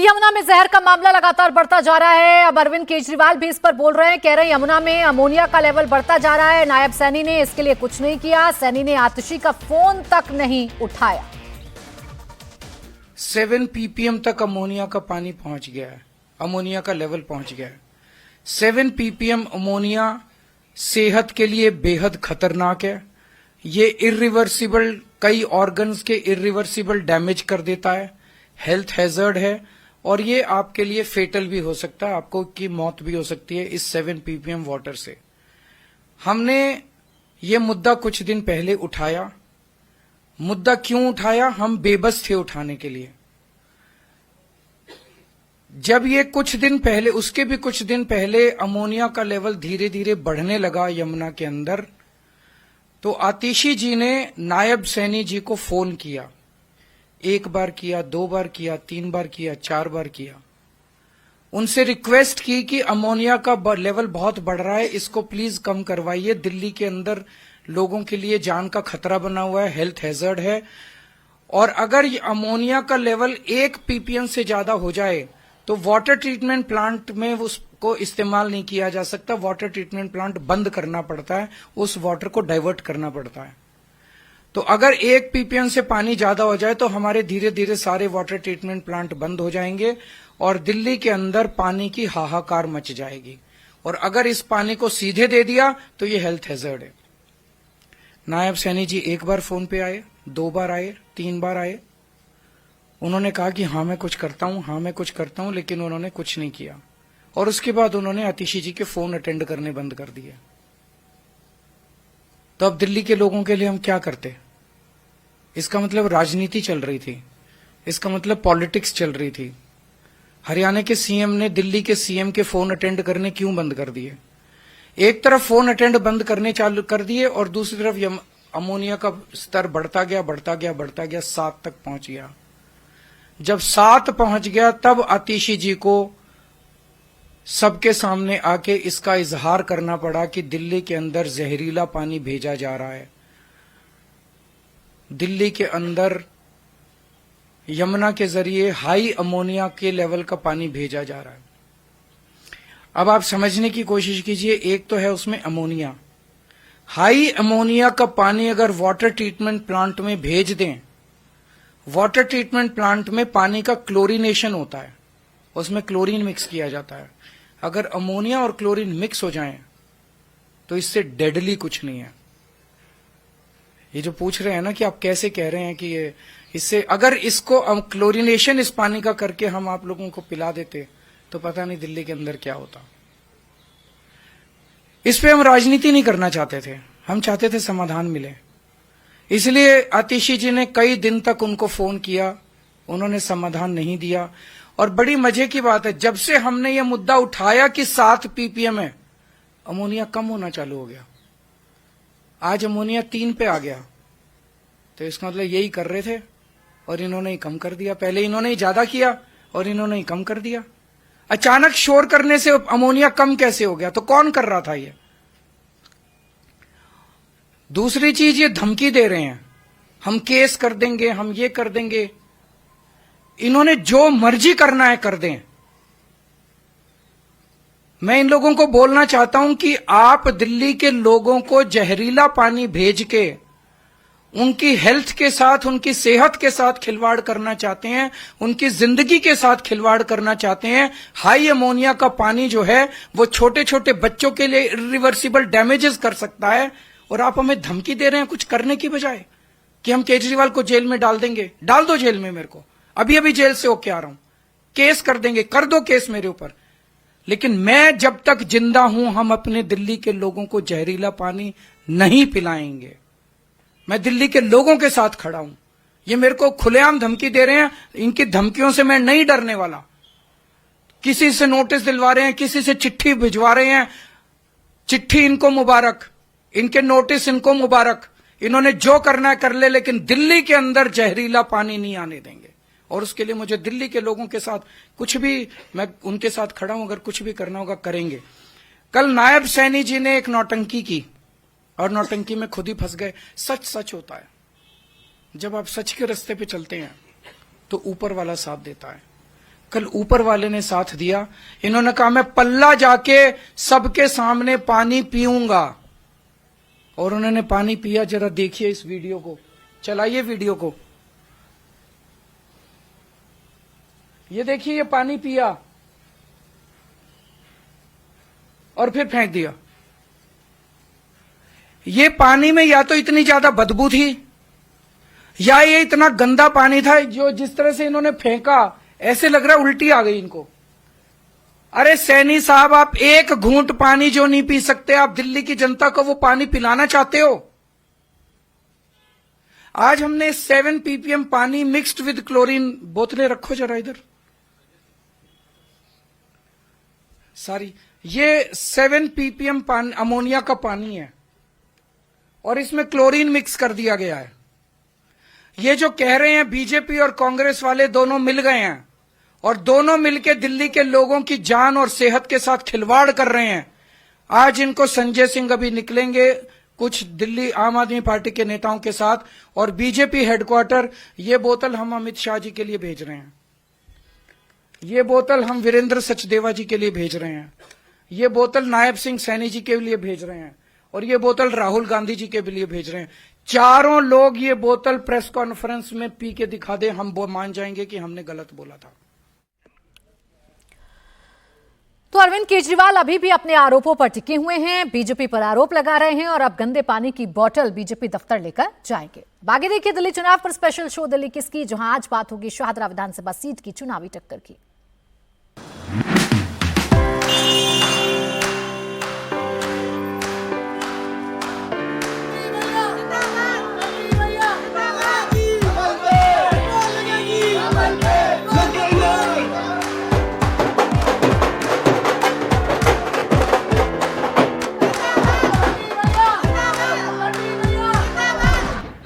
यमुना में जहर का मामला लगातार बढ़ता जा रहा है। अब अरविंद केजरीवाल भी इस पर बोल रहे हैं, कह रहे हैं यमुना में अमोनिया का लेवल बढ़ता जा रहा है। नायब सैनी ने इसके लिए कुछ नहीं किया, सैनी ने आतिशी का फोन तक नहीं उठाया। 7 ppm तक अमोनिया का पानी पहुंच गया है, अमोनिया का लेवल पहुंच गया है। 7 ppm अमोनिया सेहत के लिए बेहद खतरनाक है। ये इरिवर्सिबल, कई ऑर्गन्स के इरिवर्सिबल डैमेज कर देता है, हेल्थ हैजर्ड है और ये आपके लिए फेटल भी हो सकता है, आपको की मौत भी हो सकती है इस 7 ppm वाटर से। हमने ये मुद्दा कुछ दिन पहले उठाया। मुद्दा क्यों उठाया? हम बेबस थे उठाने के लिए। जब ये कुछ दिन पहले, उसके भी कुछ दिन पहले अमोनिया का लेवल धीरे धीरे बढ़ने लगा यमुना के अंदर, तो आतिशी जी ने नायब सैनी जी को फोन किया। 1 बार किया, 2 बार किया, 3 बार किया, 4 बार किया। उनसे रिक्वेस्ट की कि अमोनिया का लेवल बहुत बढ़ रहा है, इसको प्लीज कम करवाइए। दिल्ली के अंदर लोगों के लिए जान का खतरा बना हुआ है, हेल्थ हैजर्ड है। और अगर ये अमोनिया का लेवल 1 ppm से ज्यादा हो जाए तो वाटर ट्रीटमेंट प्लांट में उसको इस्तेमाल नहीं किया जा सकता। वाटर ट्रीटमेंट प्लांट बंद करना पड़ता है, उस वाटर को डाइवर्ट करना पड़ता है। तो अगर 1 ppm से पानी ज्यादा हो जाए तो हमारे धीरे धीरे सारे वाटर ट्रीटमेंट प्लांट बंद हो जाएंगे और दिल्ली के अंदर पानी की हाहाकार मच जाएगी। और अगर इस पानी को सीधे दे दिया तो ये हेल्थ हैजर्ड है। नायब सैनी जी 1 बार फोन पे आए, 2 बार आए, 3 बार आए। उन्होंने कहा कि हाँ मैं कुछ करता हूं, हाँ मैं कुछ करता हूं, लेकिन उन्होंने कुछ नहीं किया। और उसके बाद उन्होंने आतिशी जी के फोन अटेंड करने बंद कर दिए। तो अब दिल्ली के लोगों के लिए हम क्या करते? इसका मतलब राजनीति चल रही थी, इसका मतलब पॉलिटिक्स चल रही थी। हरियाणा के सीएम ने दिल्ली के सीएम के फोन अटेंड करने क्यों बंद कर दिए? एक तरफ फोन अटेंड बंद करने चालू कर दिए और दूसरी तरफ अमोनिया का स्तर बढ़ता गया, बढ़ता गया, बढ़ता गया, 7 तक पहुंच गया। जब 7 पहुंच गया तब आतिशी जी को सबके सामने आके इसका इजहार करना पड़ा कि दिल्ली के अंदर जहरीला पानी भेजा जा रहा है। दिल्ली के अंदर यमुना के जरिए हाई अमोनिया के लेवल का पानी भेजा जा रहा है। अब आप समझने की कोशिश कीजिए, एक तो है उसमें अमोनिया, हाई अमोनिया का पानी अगर वाटर ट्रीटमेंट प्लांट में भेज दें, वाटर ट्रीटमेंट प्लांट में पानी का क्लोरीनेशन होता है, उसमें क्लोरीन मिक्स किया जाता है। अगर अमोनिया और क्लोरीन मिक्स हो जाएं तो इससे डेडली कुछ नहीं है। ये जो पूछ रहे हैं ना कि आप कैसे कह रहे हैं कि ये इससे, अगर इसको क्लोरीनेशन इस पानी का करके हम आप लोगों को पिला देते तो पता नहीं दिल्ली के अंदर क्या होता। इस पे हम राजनीति नहीं करना चाहते थे, हम चाहते थे समाधान मिले। इसलिए आतिशी जी ने कई दिन तक उनको फोन किया, उन्होंने समाधान नहीं दिया। और बड़ी मजे की बात है, जब से हमने ये मुद्दा उठाया कि 7 ppm है, अमोनिया कम होना चालू हो गया। आज अमोनिया 3 पे आ गया। तो इसका मतलब यही कर रहे थे और इन्होंने ही कम कर दिया। पहले इन्होंने ही ज्यादा किया और इन्होंने ही कम कर दिया। अचानक शोर करने से अमोनिया कम कैसे हो गया? तो कौन कर रहा था ये? दूसरी चीज, ये धमकी दे रहे हैं, हम केस कर देंगे, हम ये कर देंगे। इन्होंने जो मर्जी करना है कर दें। मैं इन लोगों को बोलना चाहता हूं कि आप दिल्ली के लोगों को जहरीला पानी भेज के उनकी हेल्थ के साथ, उनकी सेहत के साथ खिलवाड़ करना चाहते हैं, उनकी जिंदगी के साथ खिलवाड़ करना चाहते हैं। हाई अमोनिया का पानी जो है वो छोटे छोटे बच्चों के लिए इरिवर्सिबल डैमेजेस कर सकता है। और आप हमें धमकी दे रहे हैं कुछ करने की बजाय कि हम केजरीवाल को जेल में डाल देंगे। डाल दो जेल में, मेरे को अभी अभी जेल से होके आ रहा हूं, केस कर देंगे, कर दो केस मेरे ऊपर। लेकिन मैं जब तक जिंदा हूं, हम अपने दिल्ली के लोगों को जहरीला पानी नहीं पिलाएंगे। मैं दिल्ली के लोगों के साथ खड़ा हूं। ये मेरे को खुलेआम धमकी दे रहे हैं, इनकी धमकियों से मैं नहीं डरने वाला। किसी से नोटिस दिलवा रहे हैं, किसी से चिट्ठी भिजवा रहे हैं, चिट्ठी इनको मुबारक, इनके नोटिस इनको मुबारक। इन्होंने जो करना है कर ले, लेकिन दिल्ली के अंदर जहरीला पानी नहीं आने देंगे। और उसके लिए मुझे दिल्ली के लोगों के साथ कुछ भी, मैं उनके साथ खड़ा हूं, अगर कुछ भी करना होगा करेंगे। कल नायब सैनी जी ने एक नौटंकी की और नौटंकी में खुद ही फंस गए। सच सच होता है। जब आप सच के रास्ते पे चलते हैं तो ऊपर वाला साथ देता है। कल ऊपर वाले ने साथ दिया। इन्होंने कहा मैं पल्ला जाके सबके सामने पानी पीऊंगा, और उन्होंने पानी पिया। जरा देखिए इस वीडियो को, चलाइए वीडियो को। ये देखिए, ये पानी पिया और फिर फेंक दिया। ये पानी में या तो इतनी ज्यादा बदबू थी, या ये इतना गंदा पानी था, जो जिस तरह से इन्होंने फेंका ऐसे लग रहा है उल्टी आ गई इनको। अरे सैनी साहब, आप एक घूंट पानी जो नहीं पी सकते, आप दिल्ली की जनता को वो पानी पिलाना चाहते हो? आज हमने 7 ppm पानी मिक्स्ड विद क्लोरीन, बोतलें रखो जरा इधर, सारी, ये 7 ppm पानी अमोनिया का पानी है और इसमें क्लोरीन मिक्स कर दिया गया है। ये जो कह रहे हैं बीजेपी और कांग्रेस वाले दोनों मिल गए हैं और दोनों मिलकर दिल्ली के लोगों की जान और सेहत के साथ खिलवाड़ कर रहे हैं। आज इनको संजय सिंह अभी निकलेंगे कुछ दिल्ली आम आदमी पार्टी के नेताओं के साथ, और बीजेपी हेडक्वार्टर, ये बोतल हम अमित शाह जी के लिए भेज रहे हैं, ये बोतल हम वीरेंद्र सचदेवा जी के लिए भेज रहे हैं, ये बोतल नायब सिंह सैनी जी के लिए भेज रहे हैं, और ये बोतल राहुल गांधी जी के लिए भेज रहे हैं। चारों लोग ये बोतल प्रेस कॉन्फ्रेंस में पी के दिखा दे, हम वो मान जाएंगे कि हमने गलत बोला था। तो अरविंद केजरीवाल अभी भी अपने आरोपों पर टिके हुए हैं, बीजेपी पर आरोप लगा रहे हैं और अब गंदे पानी की बोतल बीजेपी दफ्तर लेकर जाएंगे। बाकी देखिए दिल्ली चुनाव पर स्पेशल शो दिल्ली किसकी, जहां आज बात होगी शाहदरा विधानसभा सीट की चुनावी टक्कर की।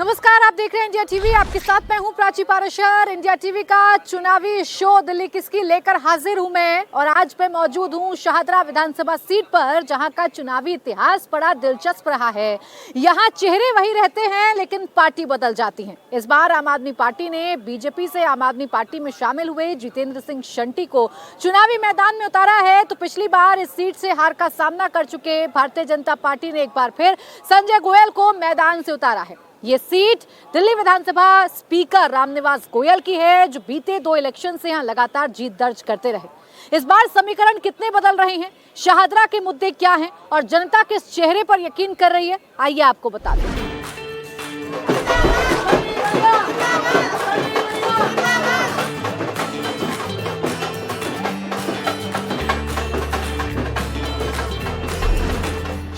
नमस्कार, आप देख रहे हैं इंडिया टीवी, आपके साथ मैं हूं प्राची पाराशर। इंडिया टीवी का चुनावी शो दिल्ली किसकी लेकर हाजिर हूं मैं, और आज मैं मौजूद हूं शाहदरा विधानसभा सीट पर, जहां का चुनावी इतिहास बड़ा दिलचस्प रहा है। यहां चेहरे वही रहते हैं लेकिन पार्टी बदल जाती है। इस बार आम आदमी पार्टी ने बीजेपी से आम आदमी पार्टी में शामिल हुए जितेंद्र सिंह शंटी को चुनावी मैदान में उतारा है। तो पिछली बार इस सीट से हार का सामना कर चुके भारतीय जनता पार्टी ने एक बार फिर संजय गोयल को मैदान से उतारा है। ये सीट दिल्ली विधानसभा स्पीकर रामनिवास गोयल की है, जो बीते 2 इलेक्शन से यहां लगातार जीत दर्ज करते रहे। इस बार समीकरण कितने बदल रहे हैं, शाहदरा के मुद्दे क्या हैं और जनता किस चेहरे पर यकीन कर रही है, आइए आपको बता दें।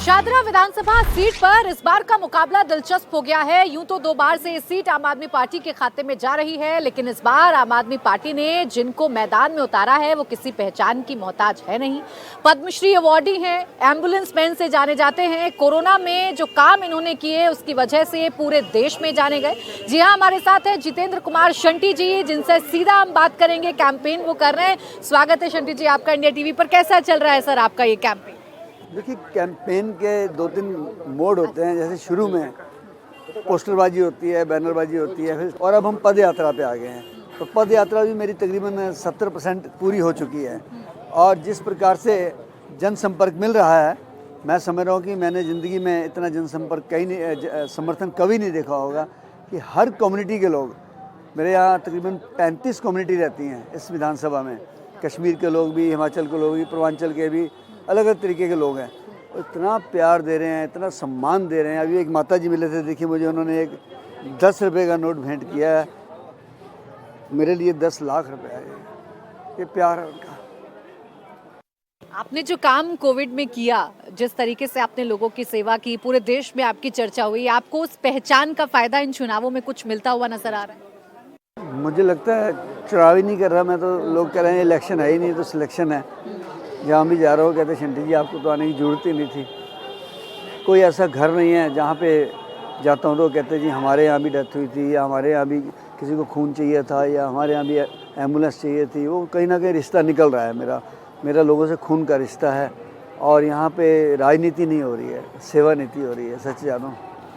शाहदरा विधानसभा सीट पर इस बार का मुकाबला दिलचस्प हो गया है। यूं तो 2 बार से ये सीट आम आदमी पार्टी के खाते में जा रही है, लेकिन इस बार आम आदमी पार्टी ने जिनको मैदान में उतारा है वो किसी पहचान की मोहताज है नहीं। पद्मश्री अवार्डी हैं, एम्बुलेंस मैन से जाने जाते हैं, कोरोना में जो काम इन्होंने किए उसकी वजह से पूरे देश में जाने गए। जी हाँ, हमारे साथ है जितेंद्र कुमार शंटी जी, जिनसे सीधा हम बात करेंगे। कैंपेन वो कर रहे हैं। स्वागत है शंटी जी आपका इंडिया टीवी पर। कैसा चल रहा है सर आपका ये कैंपेन? देखिए, कैंपेन के 2-3 मोड होते हैं। जैसे शुरू में पोस्टरबाजी होती है, बैनरबाजी होती है, फिर और अब हम पद यात्रा पे आ गए हैं। तो पद यात्रा भी मेरी तकरीबन 70% पूरी हो चुकी है, और जिस प्रकार से जनसंपर्क मिल रहा है, मैं समझ रहा हूँ कि मैंने ज़िंदगी में इतना जनसंपर्क कहीं नहीं, समर्थन कभी नहीं देखा होगा कि हर कम्युनिटी के लोग, मेरे यहाँ तकरीबन 35 कम्युनिटी रहती हैं इस विधानसभा में, कश्मीर के लोग भी, हिमाचल के लोग भी, पूर्वांचल के भी, अलग अलग तरीके के लोग हैं। इतना प्यार दे रहे हैं, इतना सम्मान दे रहे हैं। अभी एक माता जी मिले थे, देखिए मुझे उन्होंने एक 10 रुपये का नोट भेंट किया है, मेरे लिए 10 लाख रुपए है। ये प्यार है उनका। आपने जो काम कोविड में किया, जिस तरीके से आपने लोगों की सेवा की, पूरे देश में आपकी चर्चा हुई, आपको उस पहचान का फायदा इन चुनावों में कुछ मिलता हुआ नजर आ रहा है? मुझे लगता है चुनाव ही नहीं कर रहा मैं, तो लोग कह रहे हैं इलेक्शन है ही नहीं, तो सिलेक्शन है। जहाँ भी जा रहा हो कहते शंटी जी आपको तो आने की ज़रूरत ही नहीं थी। कोई ऐसा घर नहीं है जहाँ पे जाता हूँ तो कहते जी हमारे यहाँ भी डेथ हुई थी, या हमारे यहाँ भी किसी को खून चाहिए था, या हमारे यहाँ भी एम्बुलेंस चाहिए थी। वो कहीं ना कहीं रिश्ता निकल रहा है मेरा लोगों से खून का रिश्ता है, और यहाँ पे राजनीति नहीं हो रही है, सेवा नीति हो रही है। सच जानो,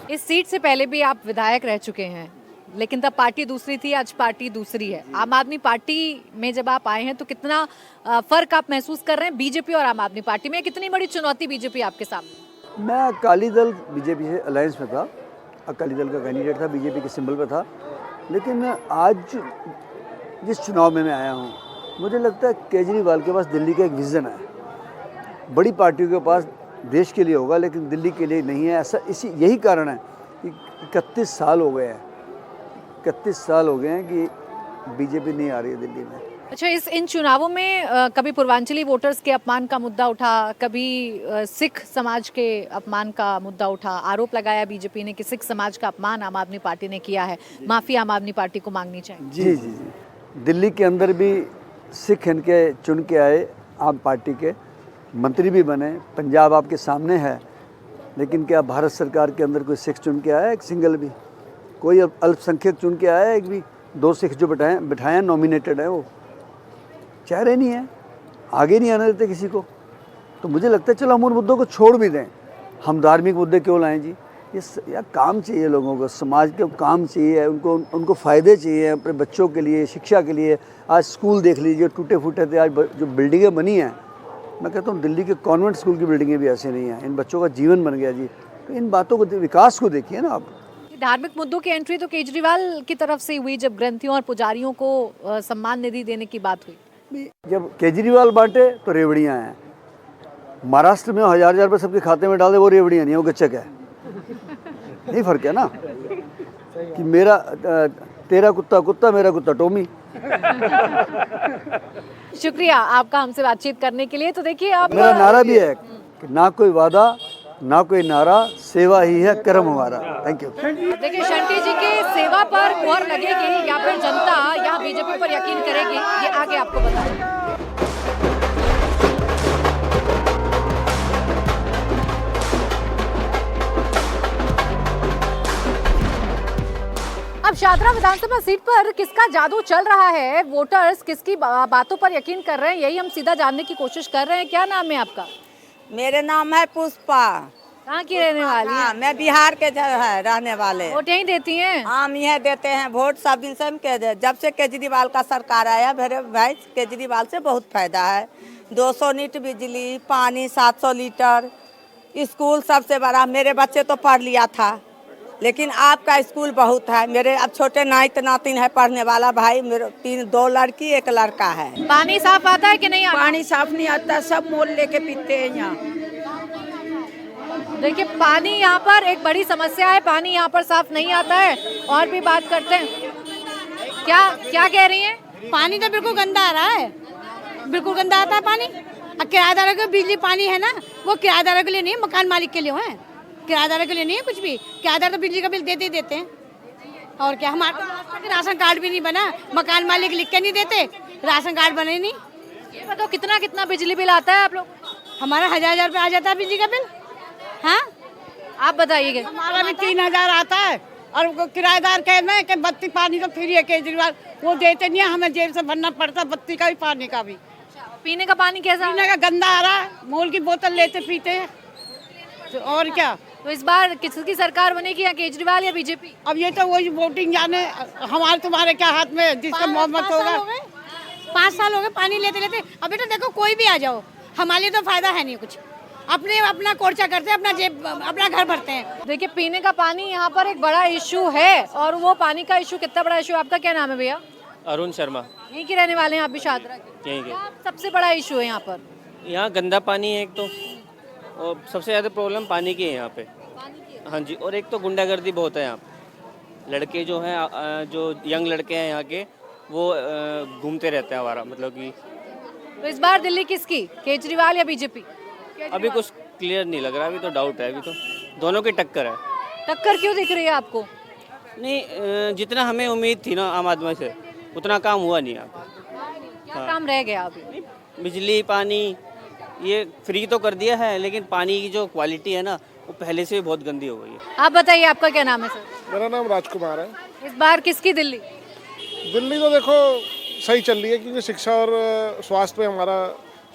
इस सीट से पहले भी आप विधायक रह चुके हैं, लेकिन तब पार्टी दूसरी थी, आज पार्टी दूसरी है। आम आदमी पार्टी में जब आप आए हैं तो कितना फर्क आप महसूस कर रहे हैं बीजेपी और आम आदमी पार्टी में? कितनी बड़ी चुनौती बीजेपी आपके सामने? मैं अकाली दल बीजेपी से अलायंस में था, अकाली दल का कैंडिडेट था, बीजेपी के सिंबल पे था। लेकिन आज जिस चुनाव में मैं आया हूँ, मुझे लगता है केजरीवाल के पास दिल्ली का एक विज़न है। बड़ी पार्टियों के पास देश के लिए होगा लेकिन दिल्ली के लिए नहीं है। ऐसा यही कारण है कि 31 साल हो गए हैं, 31 साल हो गए हैं कि बीजेपी नहीं आ रही है दिल्ली में। अच्छा, इन चुनावों में कभी पूर्वांचली वोटर्स के अपमान का मुद्दा उठा, कभी सिख समाज के अपमान का मुद्दा उठा। आरोप लगाया बीजेपी ने कि सिख समाज का अपमान आम आदमी पार्टी ने किया है, माफी आम आदमी पार्टी को मांगनी चाहिए। जी जी जी, दिल्ली के अंदर भी सिख इनके चुन के आए, आम पार्टी के मंत्री भी बने। पंजाब आपके सामने है, लेकिन क्या भारत सरकार के अंदर कोई सिख चुन के आया? एक सिंगल भी कोई अल्पसंख्यक चुन के आया? एक भी? 2 सिख जो बिठाए नॉमिनेटेड है, वो चेहरे नहीं है, आगे नहीं आने देते किसी को। तो मुझे लगता है चलो हम उन मुद्दों को छोड़ भी दें, हम धार्मिक मुद्दे क्यों लाएं जी? ये यार काम चाहिए लोगों को, समाज के काम चाहिए, उनको फ़ायदे चाहिए अपने बच्चों के लिए, शिक्षा के लिए। आज स्कूल देख लीजिए, टूटे फूटे थे। आज जो बिल्डिंगें बनी हैं, मैं कहता हूँ दिल्ली के कॉन्वेंट स्कूल की बिल्डिंगें भी ऐसे नहीं हैं। इन बच्चों का जीवन बन गया जी। तो इन बातों को, विकास को देखिए ना आप। धार्मिक मुद्दों की एंट्री तो केजरीवाल की तरफ से हुई जब ग्रंथियों और पुजारियों को सम्मान निधि देने की बात हुई। जब केजरीवाल बांटे तो रेवड़ियाँ हैं, महाराष्ट्र में 1000 रुपये सबके खाते में डाल दे, वो रेवड़ियाँ नहीं, वो गच्चक है। नहीं फर्क है ना कि तेरा कुत्ता कुत्ता, मेरा कुत्ता टोमी। शुक्रिया आपका हमसे बातचीत करने के लिए। तो देखिए, आप मेरा नारा भी है कि ना कोई वादा ना कोई नारा, सेवा ही है कर्म हमारा। Thank you. देखिए, शंटी जी की सेवा पर मोहर लगेगी या फिर जनता या बीजेपी पर यकीन करेगी, ये आगे आपको बताएंगे। अब शादरा विधानसभा सीट पर किसका जादू चल रहा है, वोटर्स किसकी बातों पर यकीन कर रहे हैं, यही हम सीधा जानने की कोशिश कर रहे हैं। क्या नाम है आपका? मेरे नाम है पुष्पा। कहाँ की रहने वाली है? हाँ, मैं बिहार के रहने वाले। वोट यहीं देती हैं? हम यह देते हैं वोट, सब दिन से हम जब से केजरीवाल का सरकार आया, मेरे भाई केजरीवाल से बहुत फायदा है। 200 यूनिट बिजली, पानी 700 लीटर, स्कूल सबसे बड़ा। मेरे बच्चे तो पढ़ लिया था, लेकिन आपका स्कूल बहुत है। मेरे अब छोटे नातिन है पढ़ने वाला भाई, मेरे 2 लड़की 1 लड़का है। पानी साफ आता है कि नहीं आता? पानी साफ नहीं आता, सब मोल लेके पीते हैं यहाँ। देखिए, पानी यहाँ पर एक बड़ी समस्या है, पानी यहाँ पर साफ नहीं आता है। और भी बात करते हैं, क्या कह रही हैं? पानी तो बिल्कुल गंदा आ रहा है, बिल्कुल गंदा आता है पानी। अब किराएदारों को बिजली पानी है ना, वो किराएदारों के लिए नहीं, मकान मालिक के लिए है। किराएदारों के लिए नहीं है कुछ भी। किराएदार तो बिजली का बिल देते ही देते हैं। और क्या, हमारे तो आज तक राशन कार्ड भी नहीं बना, मकान मालिक लिख के नहीं देते, राशन कार्ड बने नहीं। ये बताओ कितना बिजली बिल आता है आप लोग? हमारा 1000 रुपये आ जाता है बिजली का बिल। हाँ, आप बताइएगा। हमारा भी 3000 आता है। और किराएदार कहना है कि बत्ती पानी तो फ्री है, केजरीवाल वो देते नहीं है, हमें जेब से भरना पड़ता, बत्ती का भी पानी का भी। पीने का पानी कैसा? पीने का गंदा आ रहा है, मोल की बोतल लेते पीते हैं। तो और क्या, तो इस बार किसकी सरकार बनेगी, या केजरीवाल या बीजेपी? अब ये तो वही वोटिंग जाने, हमारे तुम्हारे क्या हाथ में, जिसका मोहम्मद होगा। 5 साल हो गए पानी लेते लेते। अभी तो देखो कोई भी आ जाओ, हमारे लिए तो फायदा है नहीं कुछ। अपना कोर्चा करते हैं, अपना घर भरते हैं। देखिए, पीने का पानी यहाँ पर एक बड़ा इशू है, और वो पानी का इशू कितना बड़ा इशू है? आपका क्या नाम है भैया? अरुण शर्मा। यहीं के रहने वाले हैं आप भी? शादरा के? यहीं के। क्या सबसे बड़ा इशू है यहाँ पर? यहाँ गंदा पानी है एक तो, और सबसे ज़्यादा प्रॉब्लम पानी की है यहाँ पे। हाँ जी, और एक तो गुंडागर्दी बहुत है यहाँ पे। लड़के जो हैं, जो यंग लड़के हैं यहाँ के, वो घूमते रहते हैं हमारा, मतलब कि। तो इस बार दिल्ली किसकी, केजरीवाल या बीजेपी? अभी कुछ क्लियर नहीं लग रहा, अभी तो डाउट है। अभी तो दोनों की टक्कर है। टक्कर क्यों दिख रही है आपको? नहीं, जितना हमें उम्मीद थी ना आम आदमी से, उतना काम हुआ नहीं यहाँ पे। क्या काम रह गया अभी? बिजली पानी ये फ्री तो कर दिया है, लेकिन पानी की जो क्वालिटी है ना, वो पहले से भी बहुत गंदी हो गई है। आप बताइए, आपका क्या नाम है सर? मेरा नाम राजकुमार है। इस बार किसकी दिल्ली? दिल्ली तो देखो सही चल रही है, क्योंकि शिक्षा और स्वास्थ्य में हमारा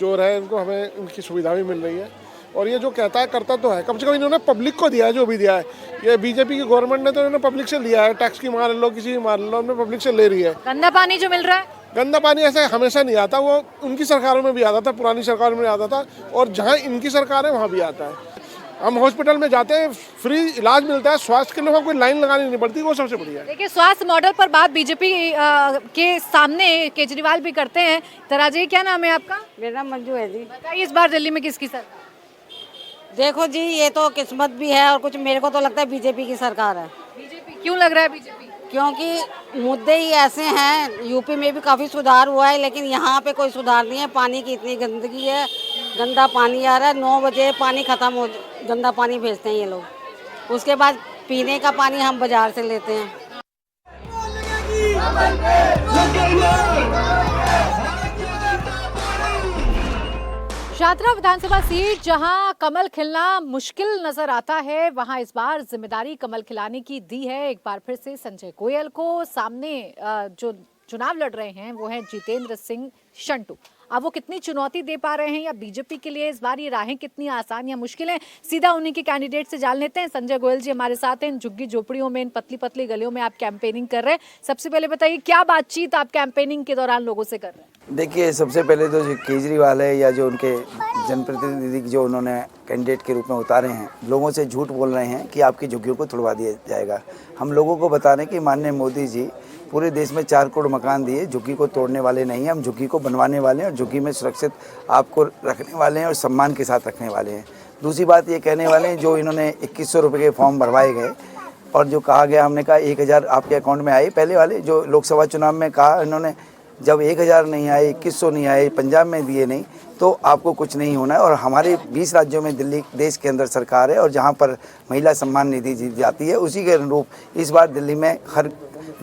जोर है, इनको हमें इनकी सुविधा भी मिल रही है। और ये जो कहता है करता तो है। कम से कम इन्होंने पब्लिक को दिया है जो भी दिया है। ये बीजेपी की गवर्नमेंट ने तो इन्होंने पब्लिक से लिया है, टैक्स की मार लो, किसी की मार लो, उन्होंने पब्लिक से ले रही है। गंदा पानी जो मिल रहा है, गंदा पानी ऐसे हमेशा नहीं आता, वो उनकी सरकारों में भी आता था, पुरानी सरकार में आता था, और जहाँ इनकी सरकार है वहाँ भी आता है। हम हॉस्पिटल में जाते हैं, फ्री इलाज मिलता है, स्वास्थ्य के लिए वहाँ कोई लाइन लगानी नहीं पड़ती, वो सबसे बढ़िया है। देखिए स्वास्थ्य मॉडल पर बात बीजेपी के सामने केजरीवाल भी करते हैं। तरा जी, क्या नाम है आपका? मेरा नाम मंजू है जी। बताइए इस बार दिल्ली में किसकी सरकार? देखो जी, ये तो किस्मत भी है और कुछ मेरे को तो लगता है बीजेपी की सरकार है। बीजेपी क्यों लग रहा है बीजेपी? क्योंकि मुद्दे ही ऐसे हैं। यूपी में भी काफ़ी सुधार हुआ है, लेकिन यहाँ पे कोई सुधार नहीं है। पानी की इतनी गंदगी है, गंदा पानी आ रहा है। 9 बजे पानी ख़त्म हो, गंदा पानी भेजते हैं ये लोग। उसके बाद पीने का पानी हम बाज़ार से लेते हैं। शादरा विधानसभा सीट जहां कमल खिलना मुश्किल नजर आता है, वहां इस बार जिम्मेदारी कमल खिलाने की दी है एक बार फिर से संजय गोयल को। सामने जो चुनाव लड़ रहे हैं वो हैं जितेंद्र सिंह शंटू। अब वो कितनी चुनौती दे पा रहे हैं या बीजेपी के लिए इस बार ये राहें कितनी आसान या मुश्किल हैं, सीधा उन्हीं के कैंडिडेट से जान लेते हैं। संजय गोयल जी हमारे साथ हैं। इन झुग्गी झोपड़ियों में, इन पतली पतली गलियों में आप कैंपेनिंग कर रहे हैं। सबसे पहले बताइए क्या बातचीत आप कैंपेनिंग के दौरान लोगों से कर रहे हैं? देखिए, सबसे पहले तो जो केजरीवाल है या जो उनके जनप्रतिनिधि जो उन्होंने कैंडिडेट के रूप में उतारे हैं, लोगों से झूठ बोल रहे हैं कि आपकी झुग्गियों को तुड़वा दिया जाएगा। हम लोगों को बता रहे हैं कि माननीय मोदी जी पूरे देश में 4 करोड़ मकान दिए, झुग्गी को तोड़ने वाले नहीं हैं। हम झुग्गी को बनवाने वाले हैं और झुग्गी में सुरक्षित आपको रखने वाले हैं और सम्मान के साथ रखने वाले हैं। दूसरी बात ये कहने वाले हैं, जो इन्होंने 2100 रुपये के फॉर्म भरवाए गए और जो कहा गया, हमने कहा 1000 आपके अकाउंट में आए। पहले वाले जो लोकसभा चुनाव में कहा इन्होंने, जब 1000 नहीं आए, 2100 नहीं आए, पंजाब में दिए नहीं, तो आपको कुछ नहीं होना है। और हमारे 20 राज्यों में दिल्ली देश के अंदर सरकार है और जहाँ पर महिला सम्मान निधि दी जाती है, उसी के अनुरूप इस बार दिल्ली में हर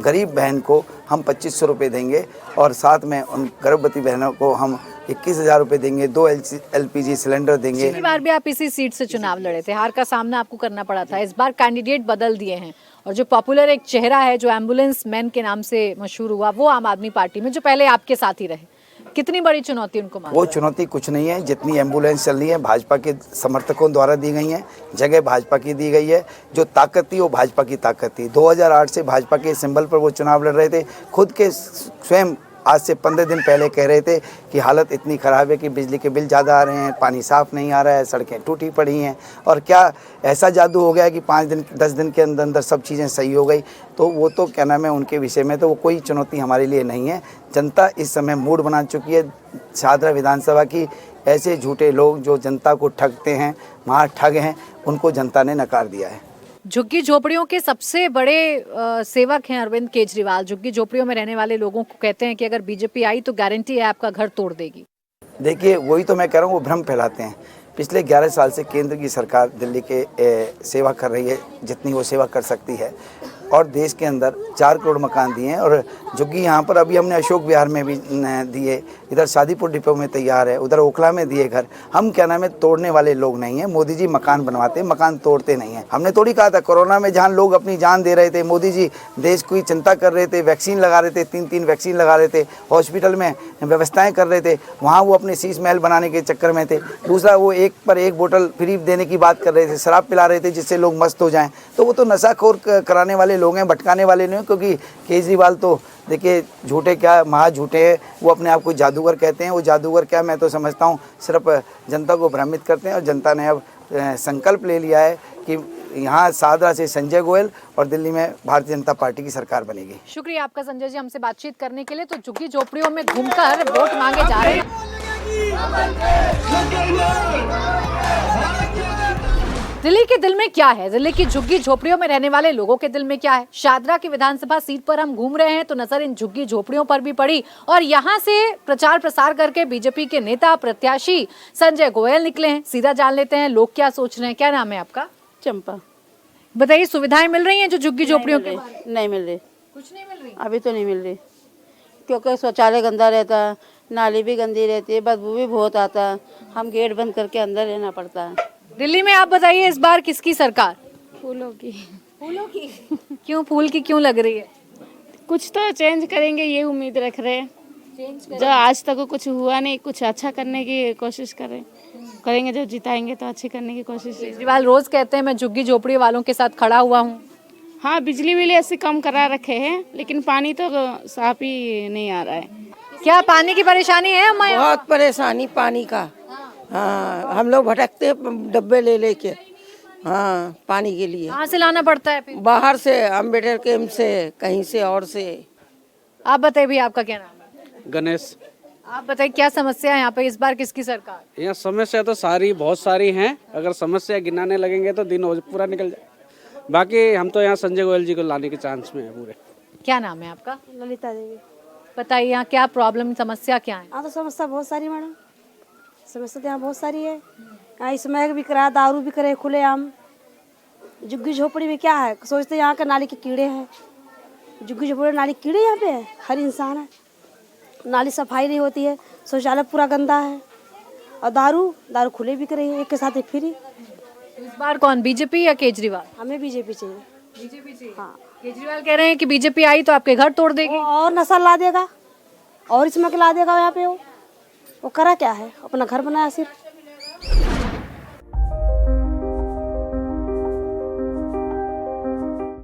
गरीब बहन को हम 2500 रुपये देंगे और साथ में उन गर्भवती बहनों को हम 21,000 रुपये देंगे। 2 LPG सिलेंडर देंगे। पिछली बार भी आप इसी सीट से चुनाव लड़े थे, हार का सामना आपको करना पड़ा था। इस बार कैंडिडेट बदल दिए हैं और जो पॉपुलर एक चेहरा है, जो एम्बुलेंस मैन के नाम से मशहूर हुआ, वो आम आदमी पार्टी में, जो पहले आपके साथ ही रहे। कितनी बड़ी चुनौती उनको मानते हैं? वो चुनौती कुछ नहीं है। जितनी एम्बुलेंस चल रही है भाजपा के समर्थकों द्वारा दी गई हैं, जगह भाजपा की दी गई है। जो ताकत थी वो भाजपा की ताकत थी। 2008 से भाजपा के सिंबल पर वो चुनाव लड़ रहे थे। खुद के स्वयं आज से 15 दिन पहले कह रहे थे कि हालत इतनी ख़राब है कि बिजली के बिल ज़्यादा आ रहे हैं, पानी साफ़ नहीं आ रहा है, सड़कें टूटी पड़ी हैं। और क्या ऐसा जादू हो गया कि 5 दिन 10 दिन के अंदर अंदर सब चीज़ें सही हो गई? तो वो तो क्या नाम है, उनके विषय में तो वो कोई चुनौती हमारे लिए नहीं है। जनता इस समय मूड बना चुकी है शादरा विधानसभा की। ऐसे झूठे लोग जो जनता को ठगते हैं, वहाँ ठग हैं, उनको जनता ने नकार दिया है। झुग्गी झोपड़ियों के सबसे बड़े सेवक हैं अरविंद केजरीवाल। झुग्गी झोपड़ियों में रहने वाले लोगों को कहते हैं कि अगर बीजेपी आई तो गारंटी है आपका घर तोड़ देगी। देखिए, वही तो मैं कह रहा हूँ, वो भ्रम फैलाते हैं। पिछले 11 साल से केंद्र की सरकार दिल्ली के सेवा कर रही है जितनी वो सेवा कर सकती है, और देश के अंदर 4 करोड़ मकान दिए हैं। और झुग्गी यहाँ पर अभी हमने अशोक विहार में भी दिए, इधर शादीपुर डिपो में तैयार है, उधर ओखला में दिए घर। हम क्या नाम है, तोड़ने वाले लोग नहीं हैं। मोदी जी मकान बनवाते, मकान तोड़ते नहीं हैं। हमने थोड़ी कहा था कोरोना में जहाँ लोग अपनी जान दे रहे थे, मोदी जी देश की चिंता कर रहे थे, वैक्सीन लगा रहे थे, 3-3 वैक्सीन लगा रहे थे, हॉस्पिटल में व्यवस्थाएँ कर रहे थे, वहाँ वो अपने शीश महल बनाने के चक्कर में थे। दूसरा, वो 1 पर 1 बोतल फ्री देने की बात कर रहे थे, शराब पिला रहे थे जिससे लोग मस्त हो जाएँ। तो वो तो नशाखोर कराने वाले लोग हैं, भटकाने वाले नहीं हैं। क्योंकि केजरीवाल तो देखिए झूठे क्या, महा झूठे हैं। वो अपने आप को जादूगर कहते हैं। वो जादूगर क्या, मैं तो समझता हूँ सिर्फ जनता को भ्रमित करते हैं। और जनता ने अब संकल्प ले लिया है कि यहाँ शादरा से संजय गोयल और दिल्ली में भारतीय जनता पार्टी की सरकार बनेगी। शुक्रिया आपका संजय जी हमसे बातचीत करने के लिए। तो झुग्गी झोपड़ियों में घूमकर वोट मांगे जा रहे हैं। दिल्ली के दिल में क्या है, दिल्ली की झुग्गी झोपड़ियों में रहने वाले लोगों के दिल में क्या है? शादरा की विधानसभा सीट पर हम घूम रहे हैं तो नजर इन झुग्गी झोपड़ियों पर भी पड़ी और यहाँ से प्रचार प्रसार करके बीजेपी के नेता प्रत्याशी संजय गोयल निकले हैं। सीधा जान लेते हैं लोग क्या सोच रहे हैं। क्या नाम है आपका? चंपा। बताइए, सुविधाएं मिल रही हैं जो झुग्गी झोपड़ियों के? नहीं मिल रही, कुछ नहीं मिल रही अभी तो नहीं मिल रही, क्योंकि शौचालय गंदा रहता है, नाली भी गंदी रहती है, बदबू भी बहुत आता है। हम गेट बंद करके अंदर रहना पड़ता है। दिल्ली में आप बताइए इस बार किसकी सरकार? फूलों की। फूलों की? क्यों फूल की क्यों लग रही है? कुछ तो चेंज करेंगे ये उम्मीद रख रहे हैं। जो आज तक कुछ हुआ नहीं, कुछ अच्छा करने की कोशिश करें। करेंगे, जब जिताएंगे तो अच्छी करने की कोशिश है। केजरीवाल रोज कहते हैं मैं झुग्गी झोपड़ी वालों के साथ खड़ा हुआ हूँ। हाँ, बिजली बिल ऐसे कम करा रखे हैं, लेकिन पानी तो साफ ही नहीं आ रहा है। क्या पानी की परेशानी है अम्मा यहाँ? बहुत परेशानी पानी का। हाँ, हम लोग भटकते डब्बे ले लेके, हाँ, पानी के लिए। कहाँ से लाना पड़ता है फिर? बाहर से, अम्बेडकर कैंप से, कहीं से और से। आप बताइए भी, आपका क्या नाम है? गणेश। आप बताइए क्या समस्या है यहाँ पे, इस बार किसकी सरकार? यहाँ समस्या तो बहुत सारी हैं। अगर समस्या गिनाने लगेंगे तो दिन पूरा निकल जाए। बाकी हम तो यहाँ संजय गोयल जी को लाने के चांस में है पूरे। क्या नाम है आपका? ललिता देवी। बताइए यहाँ क्या प्रॉब्लम, समस्या क्या है? हाँ, तो समस्या बहुत सारी मैडम, समस्या तो यहाँ बहुत सारी है। यहाँ इसमें भी करा, दारू भी करे खुलेआम। झुग्गी झोपड़ी में क्या है, सोचते यहाँ के नाली के कीड़े हैं। झुग्गी झोपड़ी नाली कीड़े यहाँ पे है, हर इंसान है। नाली सफाई नहीं होती है, शौचालय पूरा गंदा है, और दारू खुले बिक रही है, एक के साथ एक फ्री। इस बार कौन, बीजेपी या केजरीवाल? हमें बीजेपी चाहिए। बीजेपी चाहिए। हाँ, केजरीवाल कह रहे हैं कि बीजेपी आई तो आपके घर तोड़ देगी। और नशा ला देगा और इसमें ला देगा। यहाँ पे वो करा क्या है, अपना घर बनाया सिर्फ।